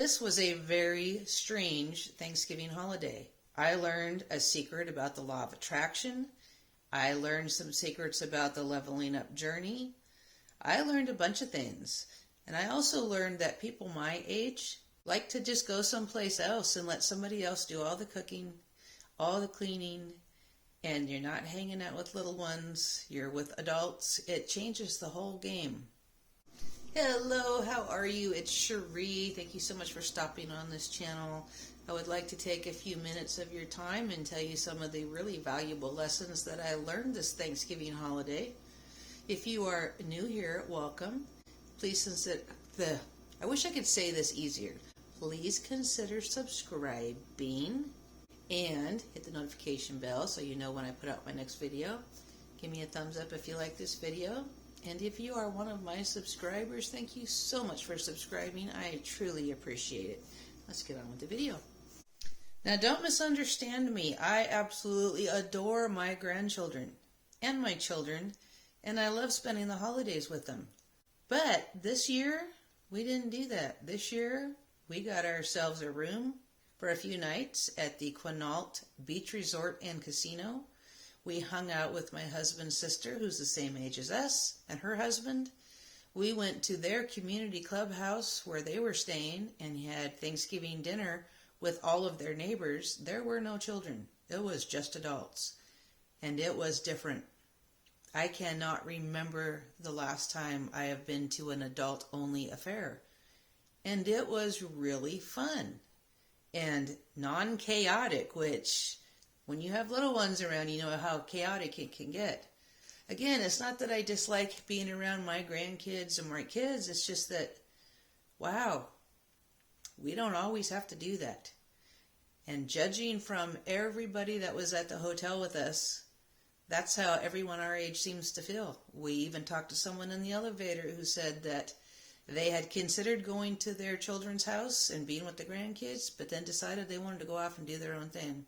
This was a very strange Thanksgiving holiday. I learned a secret about the law of attraction. I learned some secrets about the leveling up journey. I learned a bunch of things. And I also learned that people my age like to just go someplace else and let somebody else do all the cooking, all the cleaning, and you're not hanging out with little ones, you're with adults. It changes the whole game. Hello, how are you? It's Cherie. Thank you so much for stopping on this channel. I would like to take a few minutes of your time and tell you some of the really valuable lessons that I learned this Thanksgiving holiday. If you are new here, welcome. Please I wish I could say this easier. Please consider subscribing and hit the notification bell so you know when I put out my next video. Give me a thumbs up if you like this video. And if you are one of my subscribers, thank you so much for subscribing. I truly appreciate it. Let's get on with the video. Now, don't misunderstand me. I absolutely adore my grandchildren and my children, and I love spending the holidays with them. But this year, we didn't do that. This year, we got ourselves a room for a few nights at the Quinault Beach Resort and Casino. We hung out with my husband's sister, who's the same age as us, and her husband. We went to their community clubhouse where they were staying and had Thanksgiving dinner with all of their neighbors. There were no children. It was just adults. And it was different. I cannot remember the last time I have been to an adult-only affair. And it was really fun and non-chaotic, which when you have little ones around, you know how chaotic it can get. Again, it's not that I dislike being around my grandkids and my kids. It's just that, wow, we don't always have to do that. And judging from everybody that was at the hotel with us, that's how everyone our age seems to feel. We even talked to someone in the elevator who said that they had considered going to their children's house and being with the grandkids, but then decided they wanted to go off and do their own thing.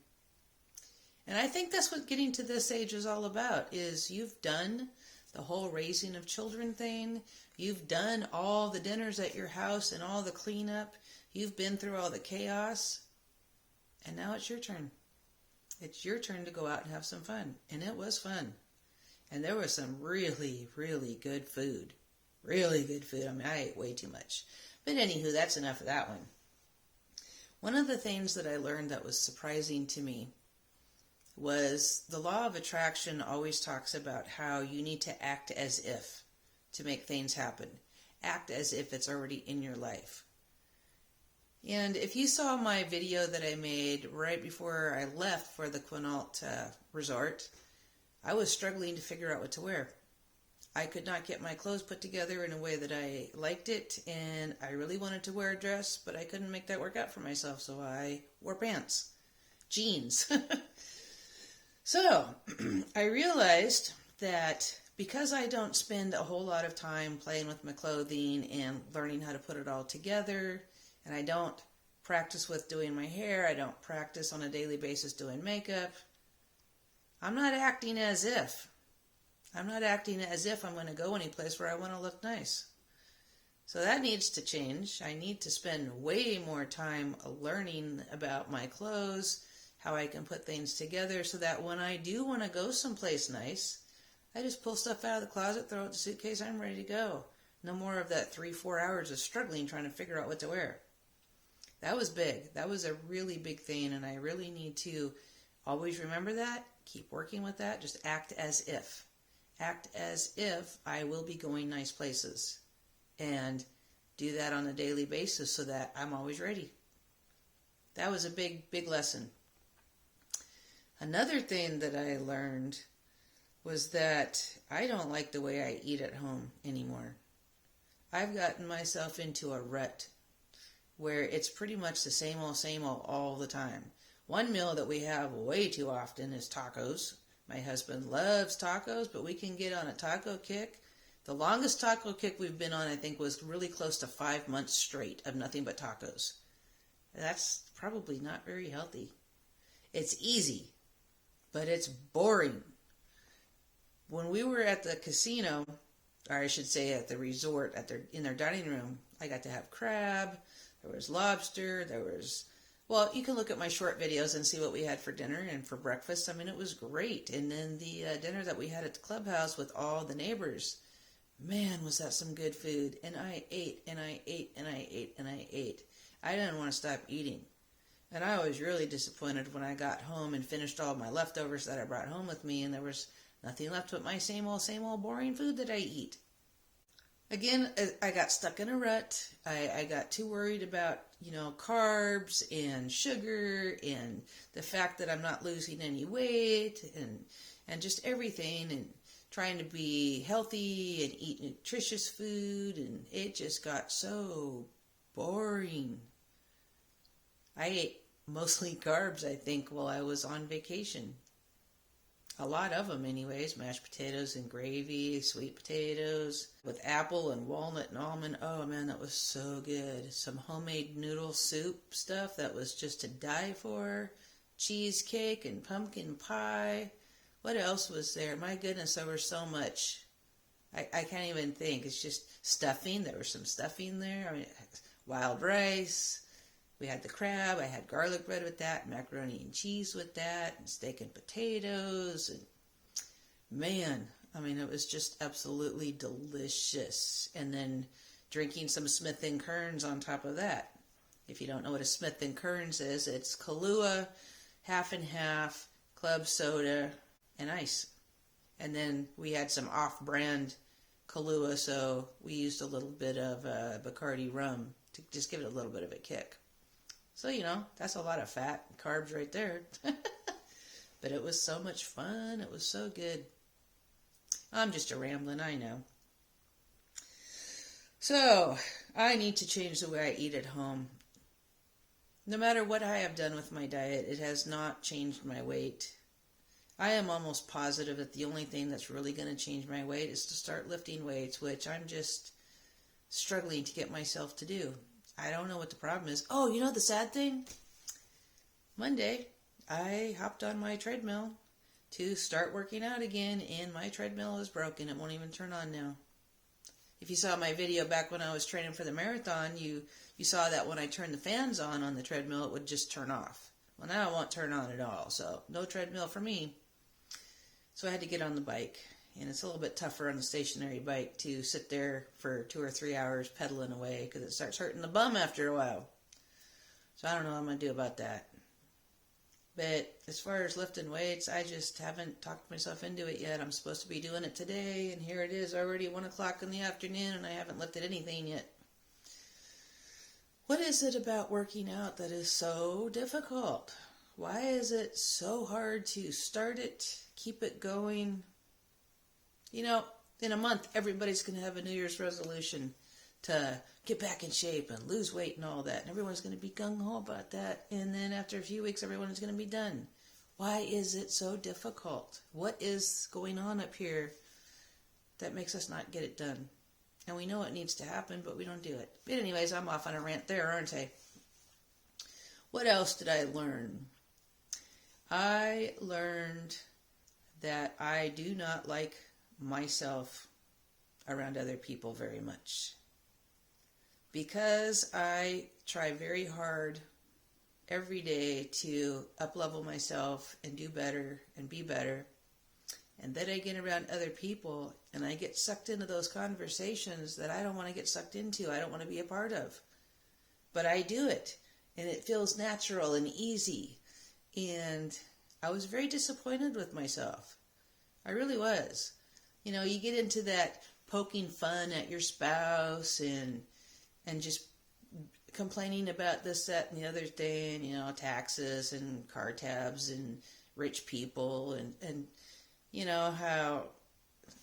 And I think that's what getting to this age is all about, is you've done the whole raising of children thing. You've done all the dinners at your house and all the cleanup. You've been through all the chaos. And now it's your turn. It's your turn to go out and have some fun. And it was fun. And there was some really, really good food. Really good food. I mean, I ate way too much. But anywho, that's enough of that one. One of the things that I learned that was surprising to me was the law of attraction always talks about how you need to act as if to make things happen. Act as if it's already in your life. And if you saw my video that I made right before I left for the Quinault resort, I was struggling to figure out what to wear. I could not get my clothes put together in a way that I liked it, and I really wanted to wear a dress, but I couldn't make that work out for myself, so I wore pants. Jeans. So, I realized that because I don't spend a whole lot of time playing with my clothing and learning how to put it all together, and I don't practice with doing my hair, I don't practice on a daily basis doing makeup, I'm not acting as if. I'm not acting as if I'm going to go any place where I want to look nice. So that needs to change. I need to spend way more time learning about my clothes, how I can put things together so that when I do want to go someplace nice, I just pull stuff out of the closet, throw it in the suitcase, I'm ready to go. No more of that 3-4 hours of struggling trying to figure out what to wear. That was big. That was a really big thing, and I really need to always remember that, keep working with that, just act as if. Act as if I will be going nice places, and do that on a daily basis so that I'm always ready. That was a big, big lesson. Another thing that I learned was that I don't like the way I eat at home anymore. I've gotten myself into a rut where it's pretty much the same old all the time. One meal that we have way too often is tacos. My husband loves tacos, but we can get on a taco kick. The longest taco kick we've been on, I think, was really close to 5 months straight of nothing but tacos. That's probably not very healthy. It's easy, but it's boring. When we were at the casino, or I should say at the resort, in their dining room, I got to have crab. There was lobster. There was, well, you can look at my short videos and see what we had for dinner and for breakfast. I mean, it was great. And then the dinner that we had at the clubhouse with all the neighbors, man, was that some good food. And I ate and I ate and I ate and I ate. I didn't want to stop eating. And I was really disappointed when I got home and finished all my leftovers that I brought home with me, and there was nothing left but my same old boring food that I eat. Again, I got stuck in a rut. I got too worried about, carbs and sugar and the fact that I'm not losing any weight and just everything, and trying to be healthy and eat nutritious food, and it just got so boring. I ate mostly carbs, I think, while I was on vacation. A lot of them anyways, mashed potatoes and gravy, sweet potatoes with apple and walnut and almond. Oh man, that was so good. Some homemade noodle soup stuff that was just to die for. Cheesecake and pumpkin pie. What else was there? My goodness, there was so much. I can't even think. It's just stuffing. There was some stuffing there. I mean, wild rice. We had the crab. I had garlic bread with that, macaroni and cheese with that, and steak and potatoes. And man, I mean, it was just absolutely delicious. And then drinking some Smith & Kearns on top of that. If you don't know what a Smith & Kearns is, it's Kahlua, half and half, club soda, and ice. And then we had some off-brand Kahlua, so we used a little bit of Bacardi rum to just give it a little bit of a kick. So, that's a lot of fat and carbs right there. But it was so much fun. It was so good. I'm just a rambling, I know. So, I need to change the way I eat at home. No matter what I have done with my diet, it has not changed my weight. I am almost positive that the only thing that's really going to change my weight is to start lifting weights, which I'm just struggling to get myself to do. I don't know what the problem is. Oh, the sad thing? Monday, I hopped on my treadmill to start working out again, and my treadmill is broken. It won't even turn on now. If you saw my video back when I was training for the marathon, you saw that when I turned the fans on the treadmill, it would just turn off. Well, now it won't turn on at all, so no treadmill for me. So I had to get on the bike. And it's a little bit tougher on the stationary bike to sit there for 2 or 3 hours pedaling away, because it starts hurting the bum after a while. So I don't know what I'm going to do about that. But as far as lifting weights, I just haven't talked myself into it yet. I'm supposed to be doing it today, and here it is already 1 o'clock in the afternoon, and I haven't lifted anything yet. What is it about working out that is so difficult? Why is it so hard to start it, keep it going? In a month, everybody's going to have a New Year's resolution to get back in shape and lose weight and all that. And everyone's going to be gung-ho about that. And then after a few weeks, everyone's going to be done. Why is it so difficult? What is going on up here that makes us not get it done? And we know it needs to happen, but we don't do it. But anyways, I'm off on a rant there, aren't I? What else did I learn? I learned that I do not like myself around other people very much, because I try very hard every day to up-level myself and do better and be better, and then I get around other people and I get sucked into those conversations that I don't want to get sucked into, I don't want to be a part of, but I do it, and it feels natural and easy, and I was very disappointed with myself. I really was. You get into that poking fun at your spouse and just complaining about this, that, and the other thing, taxes and car tabs and rich people and how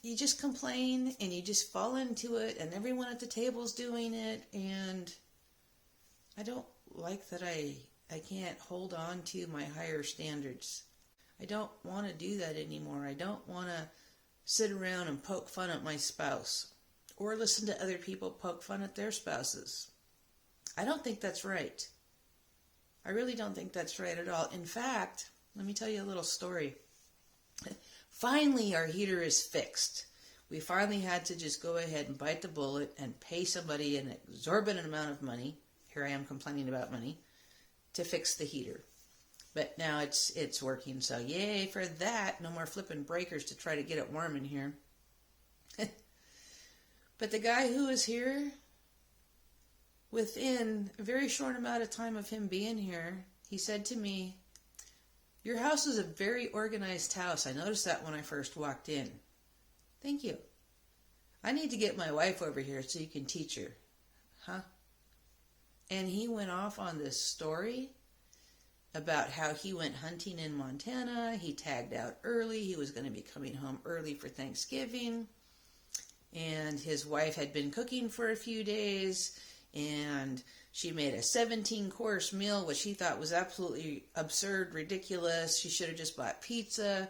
you just complain and you just fall into it, and everyone at the table's doing it, and I don't like that I can't hold on to my higher standards. I don't want to do that anymore. I don't want to sit around and poke fun at my spouse or listen to other people poke fun at their spouses. I don't think that's right. I really don't think that's right at all. In fact, let me tell you a little story. Finally, our heater is fixed. We finally had to just go ahead and bite the bullet and pay somebody an exorbitant amount of money. here I am complaining about money, to fix the heater. But now it's working, so yay for that. No more flipping breakers to try to get it warm in here. But the guy who was here, within a very short amount of time of him being here, he said to me, "Your house is a very organized house. I noticed that when I first walked in." Thank you. I need to get my wife over here so you can teach her. Huh? And he went off on this story about how he went hunting in Montana. He tagged out early. He was going to be coming home early for Thanksgiving. And his wife had been cooking for a few days. And she made a 17-course meal, which he thought was absolutely absurd, ridiculous. She should have just bought pizza.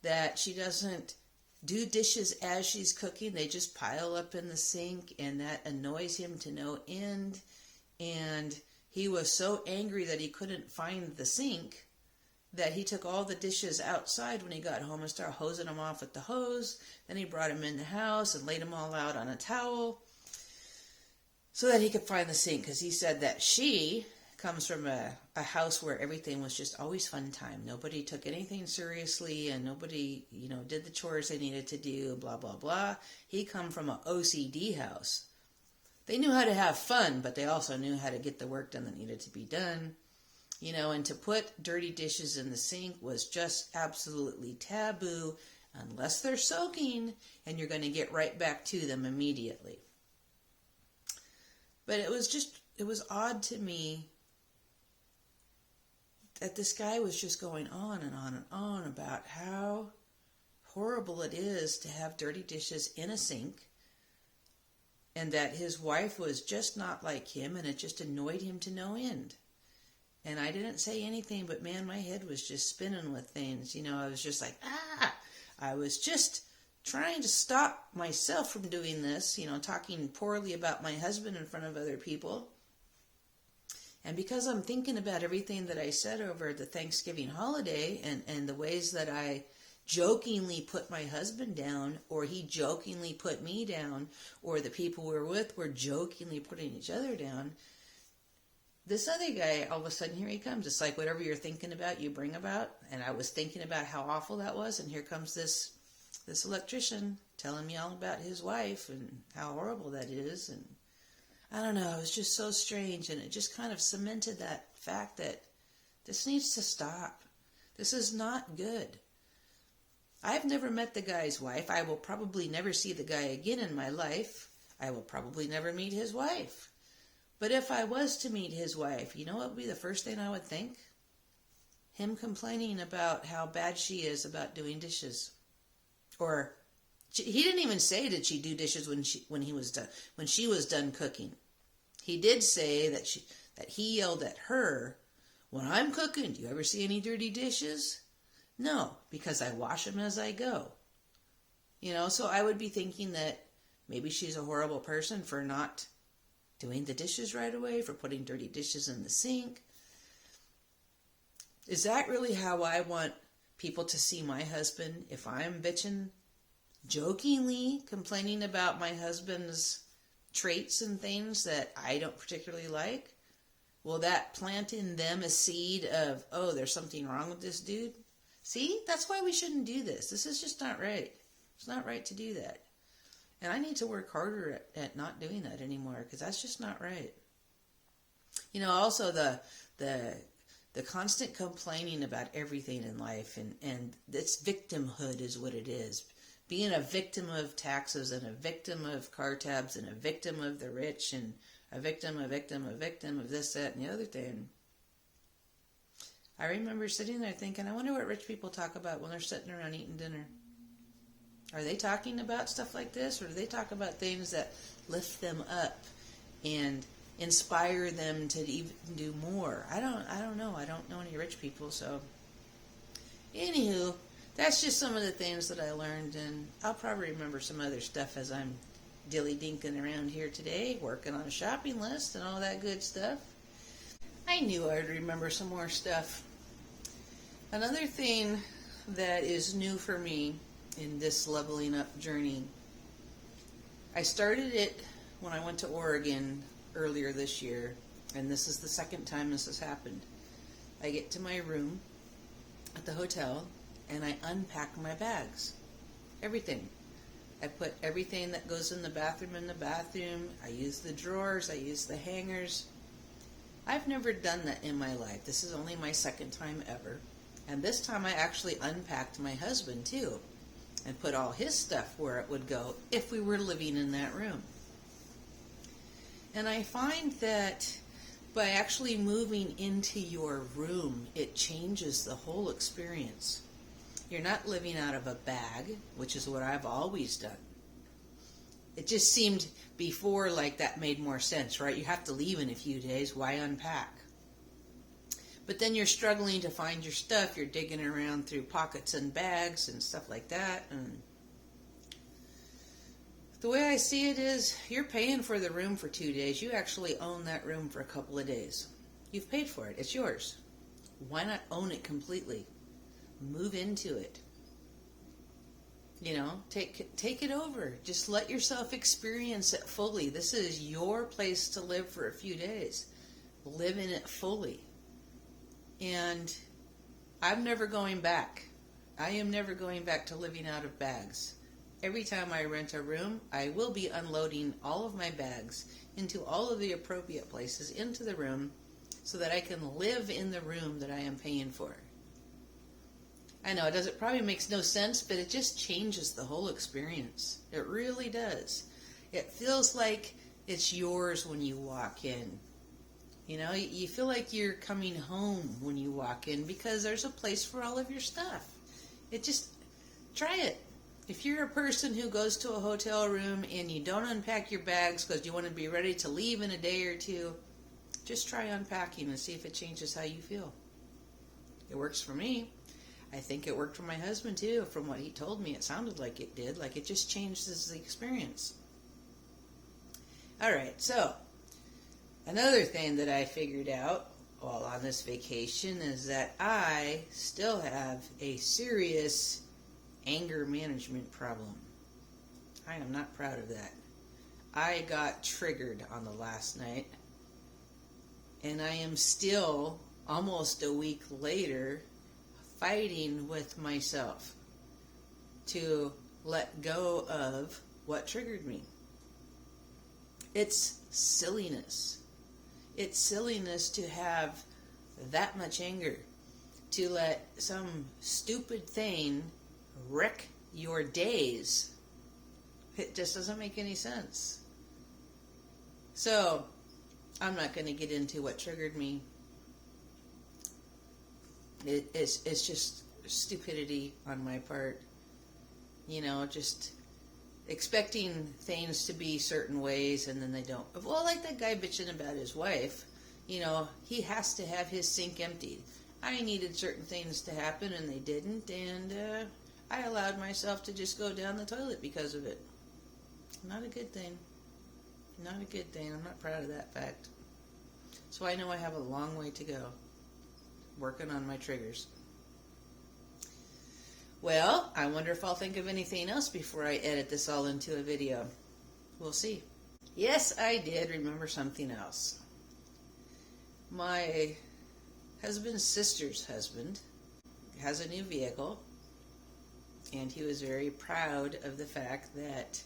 That she doesn't do dishes as she's cooking. They just pile up in the sink. And that annoys him to no end. And he was so angry that he couldn't find the sink that he took all the dishes outside when he got home and started hosing them off with the hose. Then he brought them in the house and laid them all out on a towel so that he could find the sink, because he said that she comes from a house where everything was just always fun time. Nobody took anything seriously, and nobody, did the chores they needed to do, blah, blah, blah. He come from an OCD house. They knew how to have fun, but they also knew how to get the work done that needed to be done. And to put dirty dishes in the sink was just absolutely taboo unless they're soaking, and you're going to get right back to them immediately. But it was odd to me that this guy was just going on and on and on about how horrible it is to have dirty dishes in a sink, and that his wife was just not like him, and it just annoyed him to no end. And I didn't say anything, but man, my head was just spinning with things. I was just like, I was just trying to stop myself from doing this, talking poorly about my husband in front of other people. And because I'm thinking about everything that I said over the Thanksgiving holiday and the ways that I jokingly put my husband down, or he jokingly put me down, or the people we're with were jokingly putting each other down, this other guy, all of a sudden, here he comes. It's like whatever you're thinking about, you bring about. And I was thinking about how awful that was, and here comes this electrician telling me all about his wife and how horrible that is. And I don't know, it was just so strange, and it just kind of cemented that fact that this needs to stop. This is not good. I've never met the guy's wife. I will probably never see the guy again in my life. I will probably never meet his wife. But if I was to meet his wife, you know what would be the first thing I would think? Him complaining about how bad she is about doing dishes. Or he didn't even say did she do dishes when she was done cooking. He did say that he yelled at her, "When I'm cooking, do you ever see any dirty dishes?" No, because I wash them as I go. So I would be thinking that maybe she's a horrible person for not doing the dishes right away, for putting dirty dishes in the sink. Is that really how I want people to see my husband? If I'm bitching, jokingly complaining about my husband's traits and things that I don't particularly like, will that plant in them a seed of, oh, there's something wrong with this dude? See, that's why we shouldn't do this. This is just not right. It's not right to do that. And I need to work harder at not doing that anymore, because that's just not right. Also the constant complaining about everything in life, and it's victimhood is what it is. Being a victim of taxes, and a victim of car tabs, and a victim of the rich, and a victim of this, that, and the other thing. I remember sitting there thinking, I wonder what rich people talk about when they're sitting around eating dinner. Are they talking about stuff like this, or do they talk about things that lift them up and inspire them to even do more? I don't know. I don't know any rich people, so anywho, that's just some of the things that I learned, and I'll probably remember some other stuff as I'm dilly-dinking around here today, working on a shopping list and all that good stuff. I knew I'd remember some more stuff. Another thing that is new for me in this leveling up journey, I started it when I went to Oregon earlier this year, and this is the second time this has happened. I get to my room at the hotel, and I unpack my bags. Everything. I put everything that goes in the bathroom. I use the drawers. I use the hangers. I've never done that in my life. This is only my second time ever. And this time I actually unpacked my husband too and put all his stuff where it would go if we were living in that room. And I find that by actually moving into your room, it changes the whole experience. You're not living out of a bag, which is what I've always done. It just seemed before like that made more sense, right? You have to leave in a few days. Why unpack? But then you're struggling to find your stuff. You're digging around through pockets and bags and stuff like that. And the way I see it is, you're paying for the room for 2 days. You actually own that room for a couple of days. You've paid for it. It's yours. Why not own it completely? Move into it. You know, take it over. Just let yourself experience it fully. This is your place to live for a few days. Live in it fully. And I'm never going back. I am never going back to living out of bags. Every time I rent a room, I will be unloading all of my bags into all of the appropriate places into the room so that I can live in the room that I am paying for. I know it probably makes no sense, but it just changes the whole experience. It really does. It feels like it's yours when you walk in. You know, you feel like you're coming home when you walk in because there's a place for all of your stuff. Try it. If you're a person who goes to a hotel room and you don't unpack your bags because you want to be ready to leave in a day or two, just try unpacking and see if it changes how you feel. It works for me. I think it worked for my husband too. From what he told me, it sounded like it did. Like it just changes the experience. All right, so another thing that I figured out while on this vacation is that I still have a serious anger management problem. I am not proud of that. I got triggered on the last night, and I am still, almost a week later, fighting with myself to let go of what triggered me. It's silliness. It's silliness to have that much anger, to let some stupid thing wreck your days. It just doesn't make any sense. So, I'm not going to get into what triggered me. It's just stupidity on my part. You know, just expecting things to be certain ways and then they don't. Well, like that guy bitching about his wife. You know, he has to have his sink emptied. I needed certain things to happen and they didn't, and I allowed myself to just go down the toilet because of it. Not a good thing. Not a good thing. I'm not proud of that fact. So I know I have a long way to go working on my triggers. Well, I wonder if I'll think of anything else before I edit this all into a video. We'll see. Yes, I did remember something else. My husband's sister's husband has a new vehicle, and he was very proud of the fact that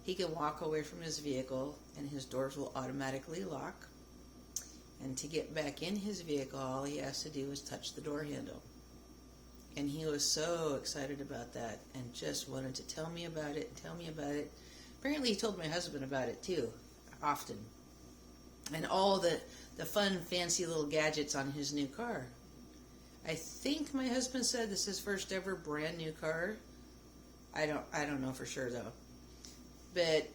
he can walk away from his vehicle and his doors will automatically lock. And to get back in his vehicle, all he has to do is touch the door handle. And he was so excited about that and just wanted to tell me about it. Apparently he told my husband about it too, often. And all the fun, fancy little gadgets on his new car. I think my husband said this is his first ever brand new car. I don't know for sure though. But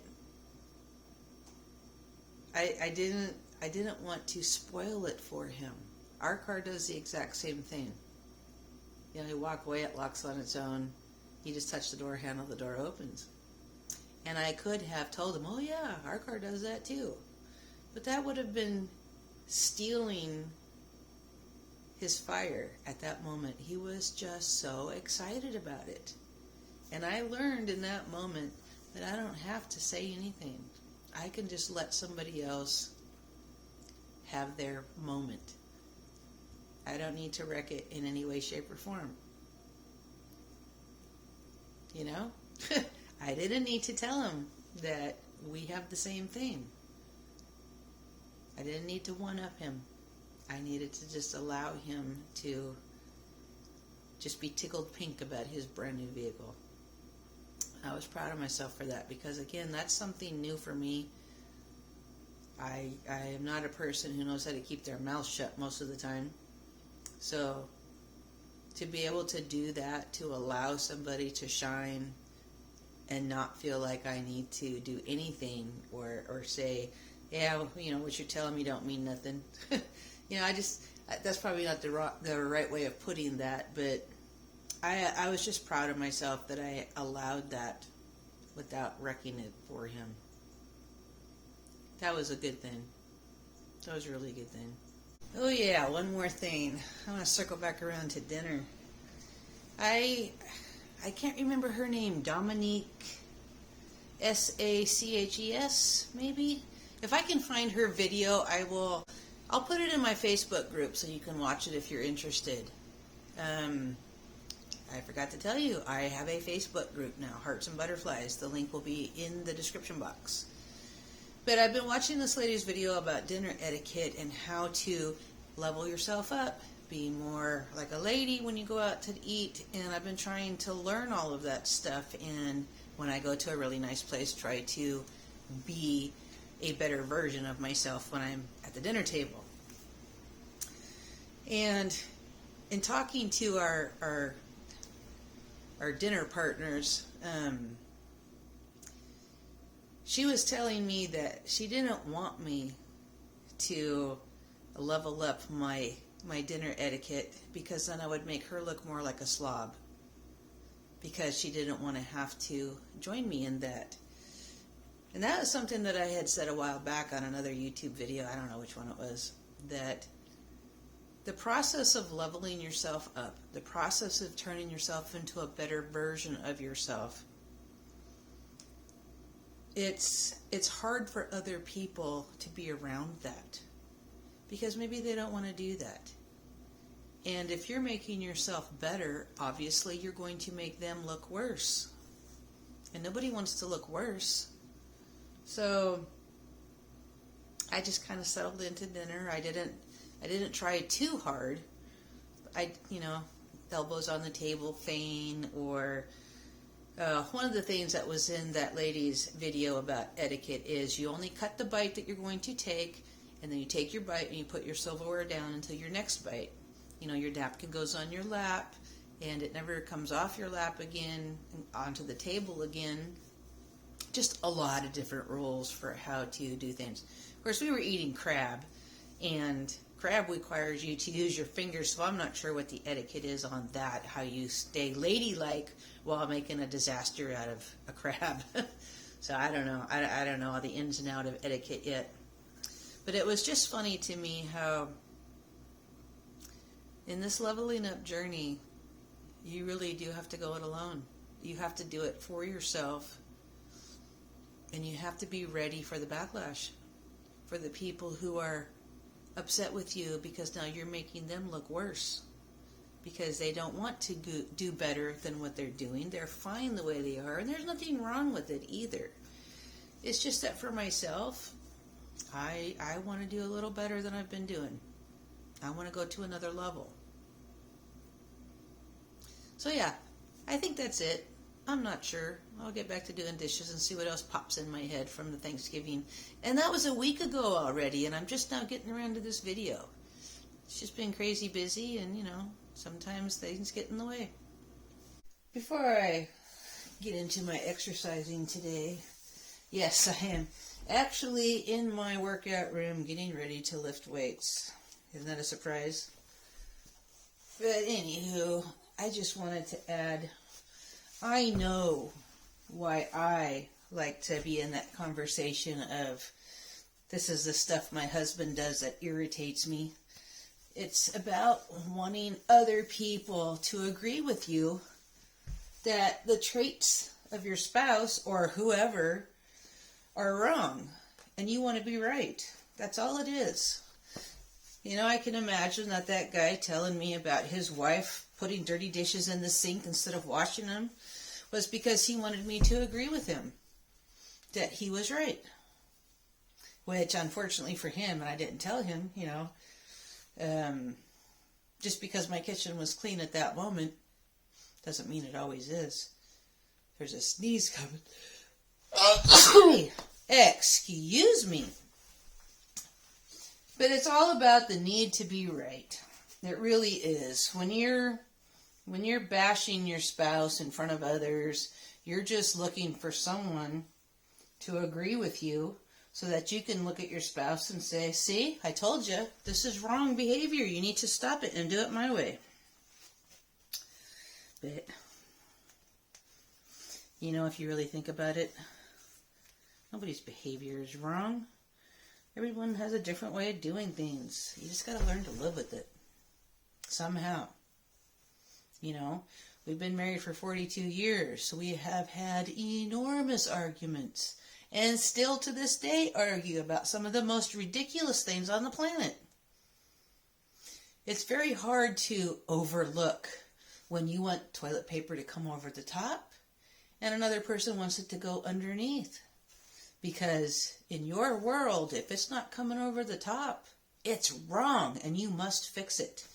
I didn't want to spoil it for him. Our car does the exact same thing. You know, you walk away, it locks on its own. You just touch the door handle, the door opens. And I could have told him, oh yeah, our car does that too. But that would have been stealing his fire at that moment. He was just so excited about it. And I learned in that moment that I don't have to say anything. I can just let somebody else have their moment. I don't need to wreck it in any way, shape, or form. You know? I didn't need to tell him that we have the same thing. I didn't need to one-up him. I needed to just allow him to just be tickled pink about his brand new vehicle. I was proud of myself for that because, again, that's something new for me. I am not a person who knows how to keep their mouth shut most of the time. So to be able to do that, to allow somebody to shine and not feel like I need to do anything or say, yeah, you know, what you're telling me don't mean nothing. You know, that's probably not the right way of putting that, but I was just proud of myself that I allowed that without wrecking it for him. That was a good thing. That was a really good thing. Oh yeah, one more thing. I want to circle back around to dinner. I can't remember her name. Dominique Sacches, maybe? If I can find her video, I'll put it in my Facebook group so you can watch it if you're interested. I forgot to tell you, I have a Facebook group now, Hearts and Butterflies. The link will be in the description box. But I've been watching this lady's video about dinner etiquette and how to level yourself up, be more like a lady when you go out to eat, and I've been trying to learn all of that stuff, and when I go to a really nice place, try to be a better version of myself when I'm at the dinner table. And in talking to our dinner partners, she was telling me that she didn't want me to level up my dinner etiquette because then I would make her look more like a slob, because she didn't want to have to join me in that. And that was something that I had said a while back on another YouTube video, I don't know which one it was, that the process of leveling yourself up, the process of turning yourself into a better version of yourself, it's hard for other people to be around that because maybe they don't want to do that. And if you're making yourself better, obviously you're going to make them look worse. And nobody wants to look worse. So I just kind of settled into dinner. I didn't try too hard. Elbows on the table, feign, or one of the things that was in that lady's video about etiquette is you only cut the bite that you're going to take, and then you take your bite and you put your silverware down until your next bite. You know, your napkin goes on your lap, and it never comes off your lap again and onto the table again. Just a lot of different rules for how to do things. Of course, we were eating crab, and crab requires you to use your fingers, so I'm not sure what the etiquette is on that, how you stay ladylike while making a disaster out of a crab. So I don't know. I don't know all the ins and outs of etiquette yet. But it was just funny to me how in this leveling up journey, you really do have to go it alone. You have to do it for yourself, and you have to be ready for the backlash, for the people who are upset with you because now you're making them look worse because they don't want to do better than what they're doing. They're fine the way they are, and there's nothing wrong with it either. It's just that for myself, I want to do a little better than I've been doing. I want to go to another level. So yeah, I think that's it. I'm not sure. I'll get back to doing dishes and see what else pops in my head from the Thanksgiving. And that was a week ago already, and I'm just now getting around to this video. It's just been crazy busy, and sometimes things get in the way. Before I get into my exercising today, yes, I am actually in my workout room getting ready to lift weights. Isn't that a surprise? But anywho, I just wanted to add, I know why I like to be in that conversation of, this is the stuff my husband does that irritates me. It's about wanting other people to agree with you that the traits of your spouse or whoever are wrong, and you want to be right. That's all it is. I can imagine that guy telling me about his wife putting dirty dishes in the sink instead of washing them was because he wanted me to agree with him that he was right. Which, unfortunately for him, and I didn't tell him, just because my kitchen was clean at that moment doesn't mean it always is. There's a sneeze coming. Excuse me. But it's all about the need to be right. It really is. When you're bashing your spouse in front of others, you're just looking for someone to agree with you so that you can look at your spouse and say, see, I told you, this is wrong behavior. You need to stop it and do it my way. But, if you really think about it, nobody's behavior is wrong. Everyone has a different way of doing things. You just got to learn to live with it. Somehow. We've been married for 42 years, so we have had enormous arguments. And still to this day argue about some of the most ridiculous things on the planet. It's very hard to overlook when you want toilet paper to come over the top and another person wants it to go underneath. Because in your world, if it's not coming over the top, it's wrong and you must fix it.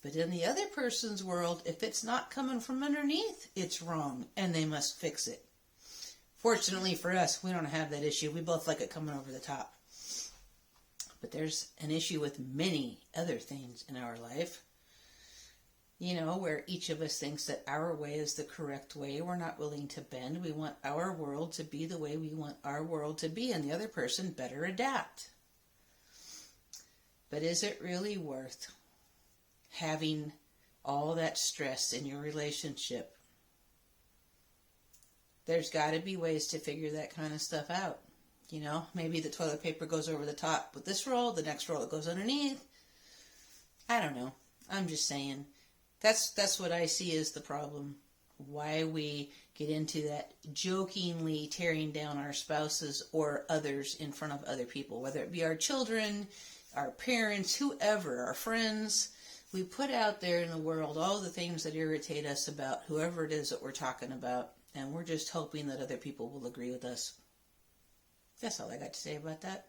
But in the other person's world, if it's not coming from underneath, it's wrong and they must fix it. Fortunately for us, we don't have that issue. We both like it coming over the top. But there's an issue with many other things in our life. Where each of us thinks that our way is the correct way. We're not willing to bend. We want our world to be the way we want our world to be, and the other person better adapt. But is it really worth having all that stress in your relationship? There's got to be ways to figure that kind of stuff out. Maybe the toilet paper goes over the top with this roll, the next roll it goes underneath. I don't know. I'm just saying. That's what I see as the problem. Why we get into that jokingly tearing down our spouses or others in front of other people, whether it be our children, our parents, whoever, our friends. We put out there in the world all the things that irritate us about whoever it is that we're talking about, and we're just hoping that other people will agree with us. That's all I got to say about that.